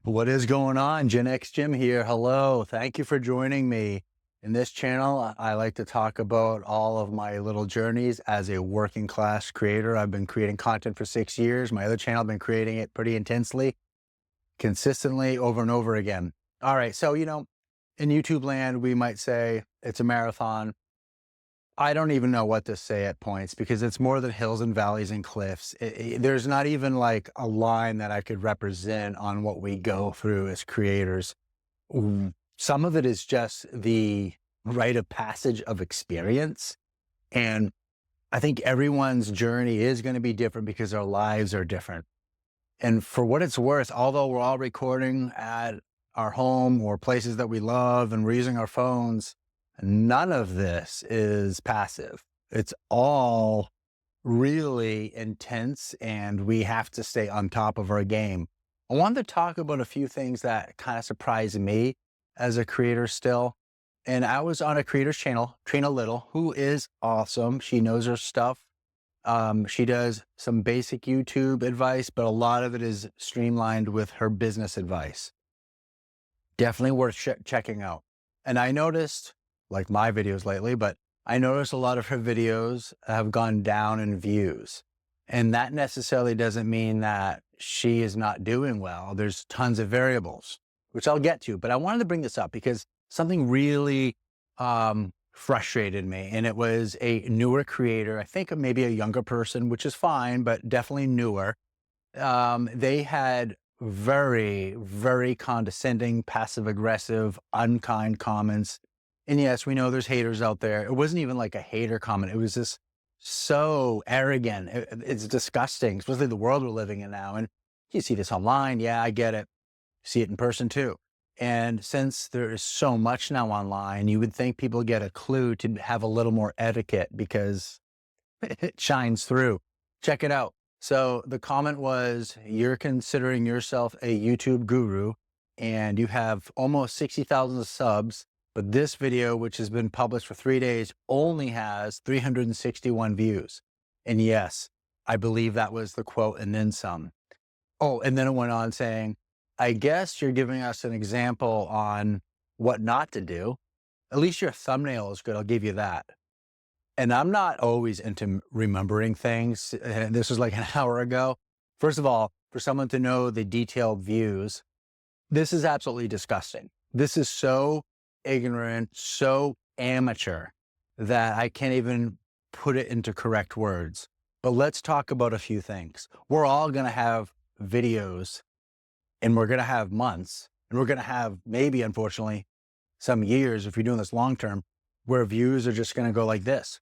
What is going on? Gen X Jim here. Hello. Thank you for joining me. In this channel, I like to talk about all of my little journeys as a working class creator. I've been creating content for 6 years. My other channel, I've been creating it pretty intensely, consistently over and over again. All right. So, in YouTube land, we might say it's a marathon. I don't even know what to say at points because it's more than hills and valleys and cliffs. There's not even like a line that I could represent on what we go through as creators. Some of it is just the rite of passage of experience. And I think everyone's journey is going to be different because our lives are different. And for what it's worth, although we're all recording at our home or places that we love and we're using our phones, none of this is passive. It's all really intense and we have to stay on top of our game. I wanted to talk about a few things that kind of surprised me as a creator still. And I was on a creator's channel, Trina Little, who is awesome. She knows her stuff. She does some basic YouTube advice, but a lot of it is streamlined with her business advice. Definitely worth checking out. And I noticed, like my videos lately, but I noticed a lot of her videos have gone down in views. And that necessarily doesn't mean that she is not doing well. There's tons of variables, which I'll get to, but I wanted to bring this up because something really frustrated me. And it was a newer creator, I think maybe a younger person, which is fine, but definitely newer. They had very, very condescending, passive aggressive, unkind comments. And yes, we know there's haters out there. It wasn't even like a hater comment. It was just so arrogant. It's disgusting, especially the world we're living in now. And you see this online. Yeah, I get it. See it in person too. And since there is so much now online, you would think people get a clue to have a little more etiquette because it shines through. Check it out. So the comment was, you're considering yourself a YouTube guru and you have almost 60,000 subs, but this video, which has been published for 3 days, only has 361 views. And yes, I believe that was the quote and then some. Oh, and then it went on saying, I guess you're giving us an example on what not to do. At least your thumbnail is good. I'll give you that. And I'm not always into remembering things. And this was like an hour ago. First of all, for someone to know the detailed views, this is absolutely disgusting. This is so ignorant, so amateur that I can't even put it into correct words. But let's talk about a few things. We're all going to have videos and we're going to have months and we're going to have maybe, unfortunately, some years, if you're doing this long term, where views are just going to go like this.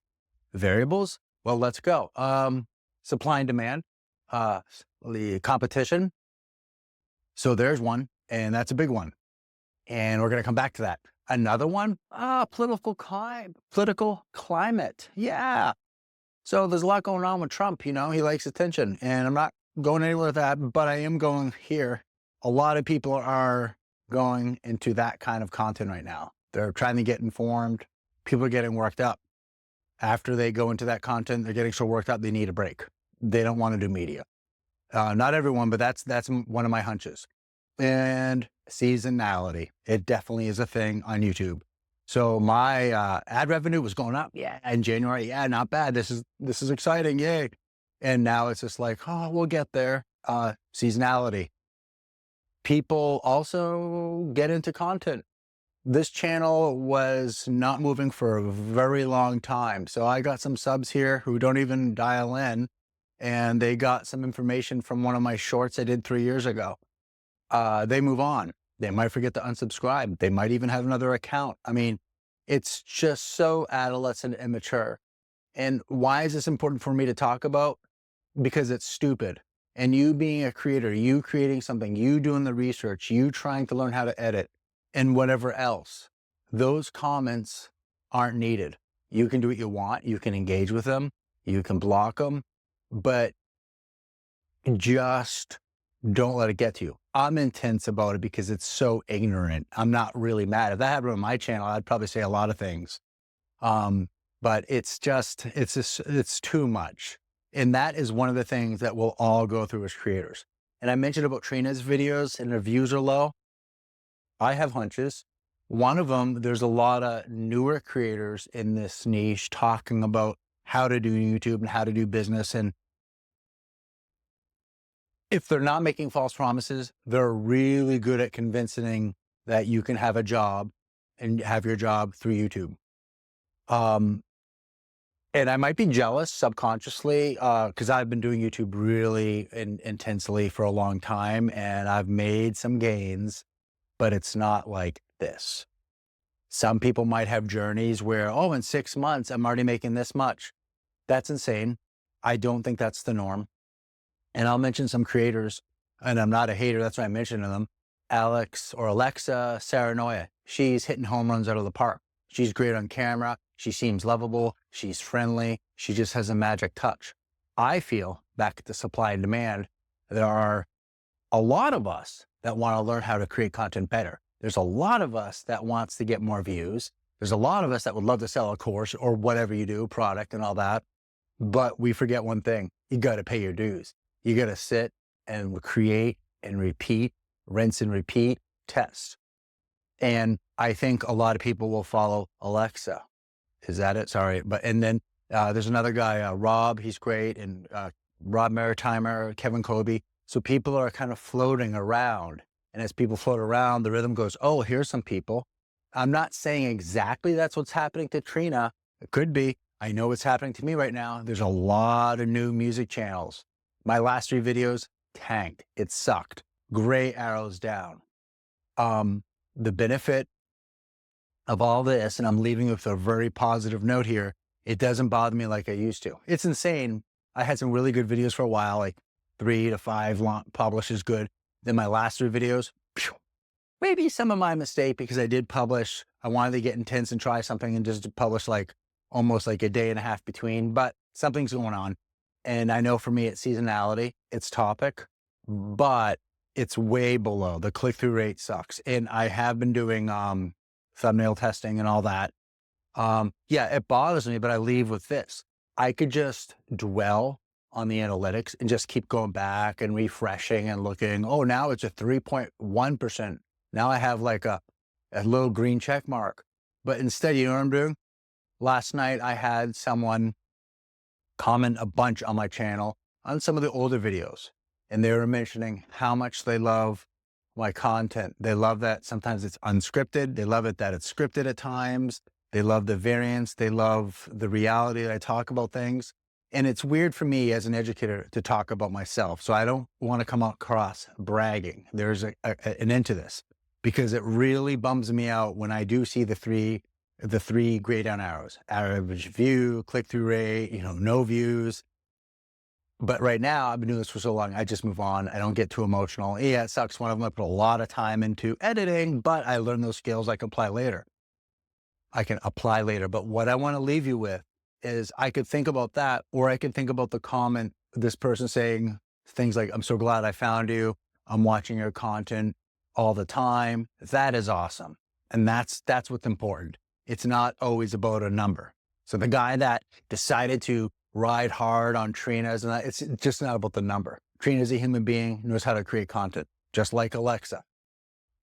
Variables? Well, let's go. Supply and demand, the competition. So there's one, and that's a big one. And we're going to come back to that. Another one, political climate. Yeah. So there's a lot going on with Trump, he likes attention, and I'm not going anywhere with that, but I am going here. A lot of people are going into that kind of content right now. They're trying to get informed. People are getting worked up. After they go into that content, they're getting so worked up, they need a break. They don't want to do media. Not everyone, but that's one of my hunches. And seasonality. It definitely is a thing on YouTube. So my ad revenue was going up. Yeah. In January. Yeah, not bad. This is exciting. Yay. And now it's just like, oh, we'll get there. Seasonality. People also get into content. This channel was not moving for a very long time. So I got some subs here who don't even dial in, and they got some information from one of my shorts I did 3 years ago. They move on. They might forget to unsubscribe. They might even have another account. I mean, it's just so adolescent and immature. And why is this important for me to talk about? Because it's stupid. And you being a creator, you creating something, you doing the research, you trying to learn how to edit, and whatever else, those comments aren't needed. You can do what you want. You can engage with them. You can block them, but just don't let it get to you. I'm intense about it because it's so ignorant. I'm not really mad. If that happened on my channel, I'd probably say a lot of things. But it's too much. And that is one of the things that we'll all go through as creators. And I mentioned about Trina's videos and their views are low. I have hunches. One of them, there's a lot of newer creators in this niche talking about how to do YouTube and how to do business. And if they're not making false promises, they're really good at convincing that you can have a job and have your job through YouTube. And I might be jealous subconsciously because I've been doing YouTube really intensely for a long time and I've made some gains, but it's not like this. Some people might have journeys where, oh, in 6 months, I'm already making this much. That's insane. I don't think that's the norm. And I'll mention some creators, and I'm not a hater, that's why I mentioned them. Alexa Saranoia. She's hitting home runs out of the park. She's great on camera. She seems lovable. She's friendly. She just has a magic touch. I feel, back at the supply and demand, there are a lot of us that want to learn how to create content better. There's a lot of us that wants to get more views. There's a lot of us that would love to sell a course or whatever you do, product and all that. But we forget one thing. You got to pay your dues. You got to sit and create and repeat, rinse and repeat, test. And I think a lot of people will follow Alexa. Is that it? Sorry. And then there's another guy, Rob, he's great. And Rob Maritimer, Kevin Colby. So people are kind of floating around. And as people float around, the rhythm goes, oh, here's some people. I'm not saying exactly that's what's happening to Trina. It could be. I know what's happening to me right now. There's a lot of new music channels. My last 3 videos tanked. It sucked. Gray arrows down. The benefit of all this, and I'm leaving with a very positive note here, it doesn't bother me like I used to. It's insane. I had some really good videos for a while, like 3 to 5 published is good. Then my last 3 videos, maybe some of my mistake because I did publish. I wanted to get intense and try something and just publish like almost like a day and a half between, but something's going on. And I know for me, it's seasonality, it's topic, but it's way below. The click-through rate sucks. And I have been doing thumbnail testing and all that. Yeah, it bothers me, but I leave with this. I could just dwell on the analytics and just keep going back and refreshing and looking, oh, now it's a 3.1%. Now I have like a little green check mark. But instead, you know what I'm doing? Last night, I had someone comment a bunch on my channel on some of the older videos. And they were mentioning how much they love my content. They love that sometimes it's unscripted. They love it that it's scripted at times. They love the variance. They love the reality that I talk about things. And it's weird for me as an educator to talk about myself. So I don't want to come across bragging. There's an end to this because it really bums me out when I do see the three gray down arrows: average view, click-through rate, no views. But right now, I've been doing this for so long, I just move on. I don't get too emotional. Yeah, it sucks. One of them I put a lot of time into editing, but I learned those skills I can apply later. But what I want to leave you with is I could think about that, or I could think about the comment, this person saying things like, I'm so glad I found you. I'm watching your content all the time. That is awesome. And that's what's important. It's not always about a number. So the guy that decided to ride hard on Trina's, and it's just not about the number. Trina's a human being, knows how to create content, just like Alexa.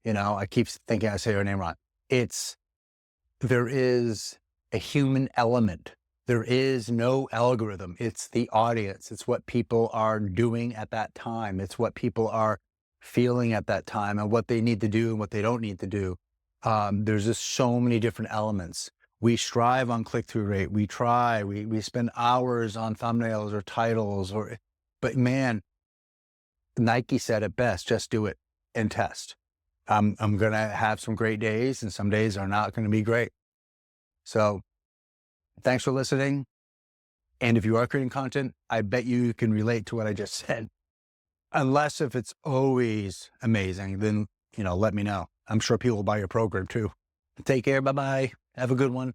I keep thinking I say her name wrong. There is a human element. There is no algorithm. It's the audience. It's what people are doing at that time. It's what people are feeling at that time and what they need to do and what they don't need to do. There's just so many different elements. We strive on click-through rate. We try, we spend hours on thumbnails or titles but man, Nike said it best, just do it and test. I'm going to have some great days and some days are not going to be great. So thanks for listening. And if you are creating content, I bet you can relate to what I just said. Unless if it's always amazing, then, let me know. I'm sure people will buy your program too. Take care. Bye-bye. Have a good one.